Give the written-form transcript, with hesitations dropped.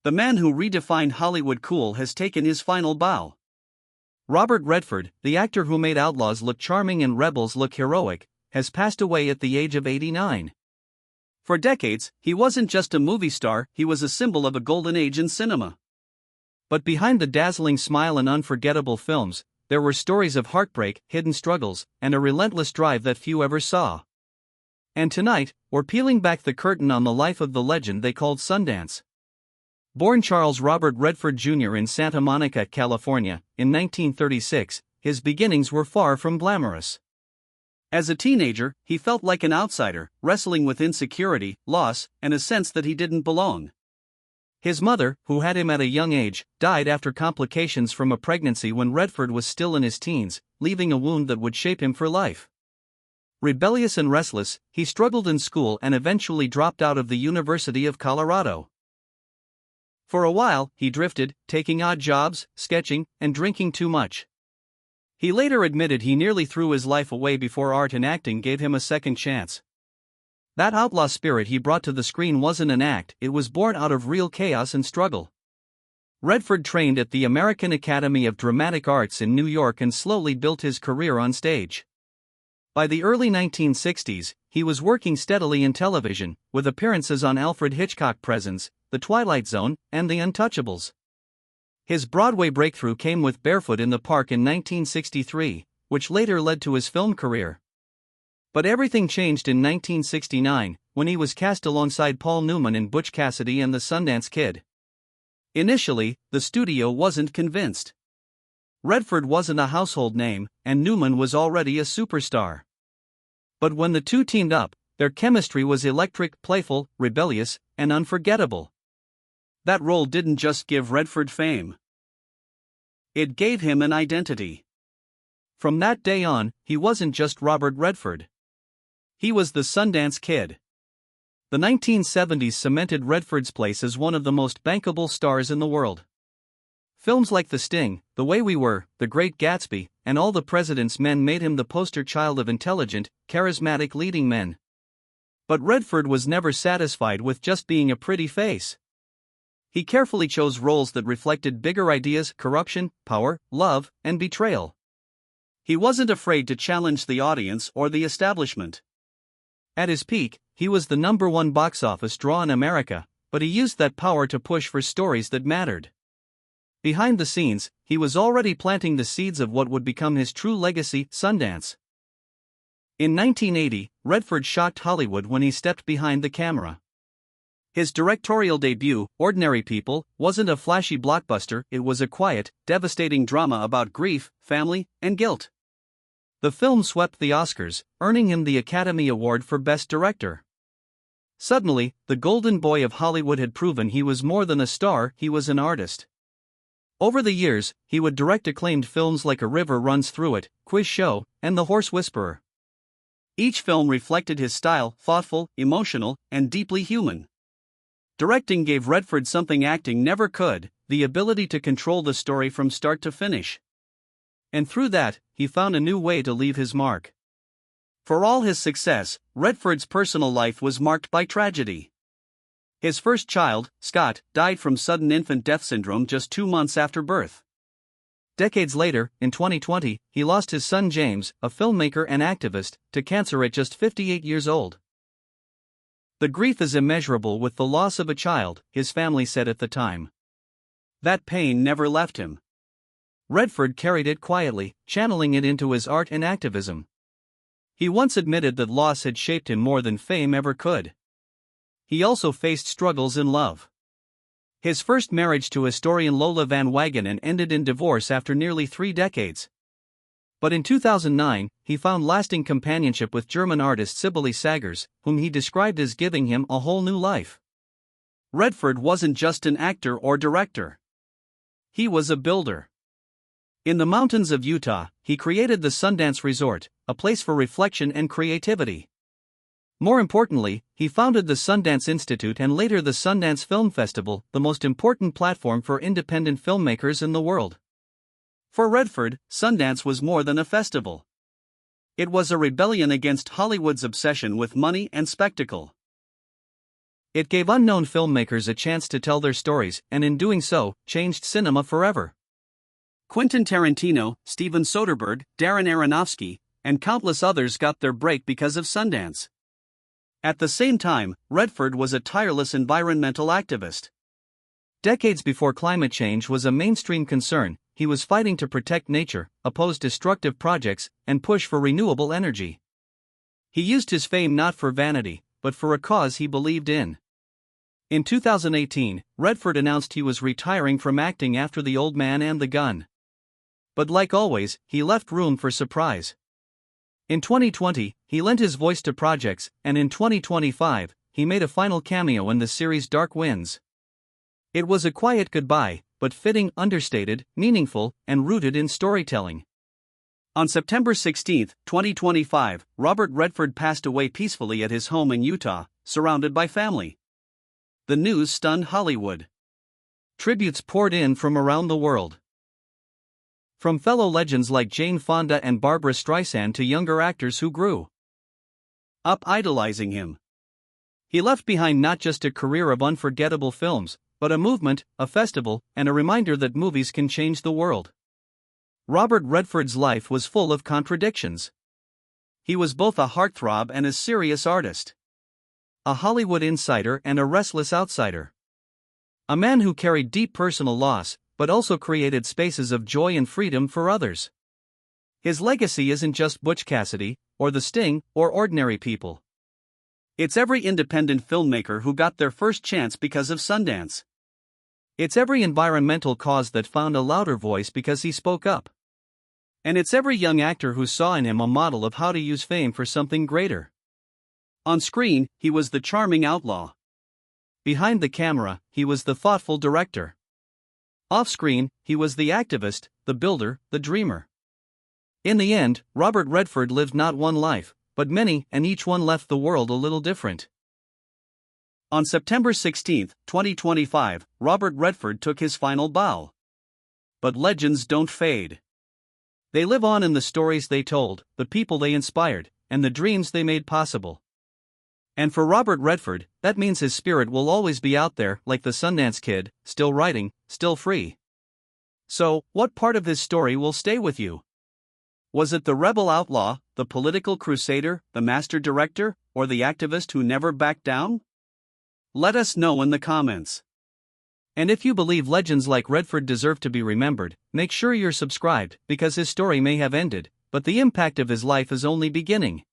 The man who redefined Hollywood cool has taken his final bow. Robert Redford, the actor who made outlaws look charming and rebels look heroic, has passed away at the age of 89. For decades, he wasn't just a movie star, he was a symbol of a golden age in cinema. But behind the dazzling smile and unforgettable films, there were stories of heartbreak, hidden struggles, and a relentless drive that few ever saw. And tonight, we're peeling back the curtain on the life of the legend they called Sundance. Born Charles Robert Redford Jr. in Santa Monica, California, in 1936, his beginnings were far from glamorous. As a teenager, he felt like an outsider, wrestling with insecurity, loss, and a sense that he didn't belong. His mother, who had him at a young age, died after complications from a pregnancy when Redford was still in his teens, leaving a wound that would shape him for life. Rebellious and restless, he struggled in school and eventually dropped out of the University of Colorado. For a while, he drifted, taking odd jobs, sketching, and drinking too much. He later admitted he nearly threw his life away before art and acting gave him a second chance. That outlaw spirit he brought to the screen wasn't an act, it was born out of real chaos and struggle. Redford trained at the American Academy of Dramatic Arts in New York and slowly built his career on stage. By the early 1960s, he was working steadily in television, with appearances on Alfred Hitchcock Presents, The Twilight Zone, and The Untouchables. His Broadway breakthrough came with Barefoot in the Park in 1963, which later led to his film career. But everything changed in 1969, when he was cast alongside Paul Newman in Butch Cassidy and the Sundance Kid. Initially, the studio wasn't convinced. Redford wasn't a household name, and Newman was already a superstar. But when the two teamed up, their chemistry was electric, playful, rebellious, and unforgettable. That role didn't just give Redford fame. It gave him an identity. From that day on, he wasn't just Robert Redford. He was the Sundance Kid. The 1970s cemented Redford's place as one of the most bankable stars in the world. Films like The Sting, The Way We Were, The Great Gatsby, and All the President's Men made him the poster child of intelligent, charismatic leading men. But Redford was never satisfied with just being a pretty face. He carefully chose roles that reflected bigger ideas: corruption, power, love, and betrayal. He wasn't afraid to challenge the audience or the establishment. At his peak, he was the #1 box office draw in America, but he used that power to push for stories that mattered. Behind the scenes, he was already planting the seeds of what would become his true legacy, Sundance. In 1980, Redford shocked Hollywood when he stepped behind the camera. His directorial debut, Ordinary People, wasn't a flashy blockbuster, it was a quiet, devastating drama about grief, family, and guilt. The film swept the Oscars, earning him the Academy Award for Best Director. Suddenly, the golden boy of Hollywood had proven he was more than a star, he was an artist. Over the years, he would direct acclaimed films like A River Runs Through It, Quiz Show, and The Horse Whisperer. Each film reflected his style: thoughtful, emotional, and deeply human. Directing gave Redford something acting never could: the ability to control the story from start to finish. And through that, he found a new way to leave his mark. For all his success, Redford's personal life was marked by tragedy. His first child, Scott, died from sudden infant death syndrome just 2 months after birth. Decades later, in 2020, he lost his son James, a filmmaker and activist, to cancer at just 58 years old. The grief is immeasurable with the loss of a child, his family said at the time. That pain never left him. Redford carried it quietly, channeling it into his art and activism. He once admitted that loss had shaped him more than fame ever could. He also faced struggles in love. His first marriage to historian Lola Van Wagenen ended in divorce after nearly 3 decades. But in 2009, he found lasting companionship with German artist Sibylle Sagers, whom he described as giving him a whole new life. Redford wasn't just an actor or director. He was a builder. In the mountains of Utah, he created the Sundance Resort, a place for reflection and creativity. More importantly, he founded the Sundance Institute and later the Sundance Film Festival, the most important platform for independent filmmakers in the world. For Redford, Sundance was more than a festival. It was a rebellion against Hollywood's obsession with money and spectacle. It gave unknown filmmakers a chance to tell their stories and in doing so, changed cinema forever. Quentin Tarantino, Steven Soderbergh, Darren Aronofsky, and countless others got their break because of Sundance. At the same time, Redford was a tireless environmental activist. Decades before climate change was a mainstream concern, he was fighting to protect nature, oppose destructive projects, and push for renewable energy. He used his fame not for vanity, but for a cause he believed in. In 2018, Redford announced he was retiring from acting after The Old Man and the Gun. But like always, he left room for surprise. In 2020, he lent his voice to projects, and in 2025, he made a final cameo in the series Dark Winds. It was a quiet goodbye, but fitting, understated, meaningful, and rooted in storytelling. On September 16, 2025, Robert Redford passed away peacefully at his home in Utah, surrounded by family. The news stunned Hollywood. Tributes poured in from around the world. From fellow legends like Jane Fonda and Barbra Streisand to younger actors who grew up idolizing him. He left behind not just a career of unforgettable films, but a movement, a festival, and a reminder that movies can change the world. Robert Redford's life was full of contradictions. He was both a heartthrob and a serious artist. A Hollywood insider and a restless outsider. A man who carried deep personal loss, but also created spaces of joy and freedom for others. His legacy isn't just Butch Cassidy, or The Sting, or ordinary people. It's every independent filmmaker who got their first chance because of Sundance. It's every environmental cause that found a louder voice because he spoke up. And it's every young actor who saw in him a model of how to use fame for something greater. On screen, he was the charming outlaw. Behind the camera, he was the thoughtful director. Off-screen, he was the activist, the builder, the dreamer. In the end, Robert Redford lived not one life, but many, and each one left the world a little different. On September 16, 2025, Robert Redford took his final bow. But legends don't fade. They live on in the stories they told, the people they inspired, and the dreams they made possible. And for Robert Redford, that means his spirit will always be out there, like the Sundance Kid, still writing, still free. So, what part of his story will stay with you? Was it the rebel outlaw, the political crusader, the master director, or the activist who never backed down? Let us know in the comments. And if you believe legends like Redford deserve to be remembered, make sure you're subscribed, because his story may have ended, but the impact of his life is only beginning.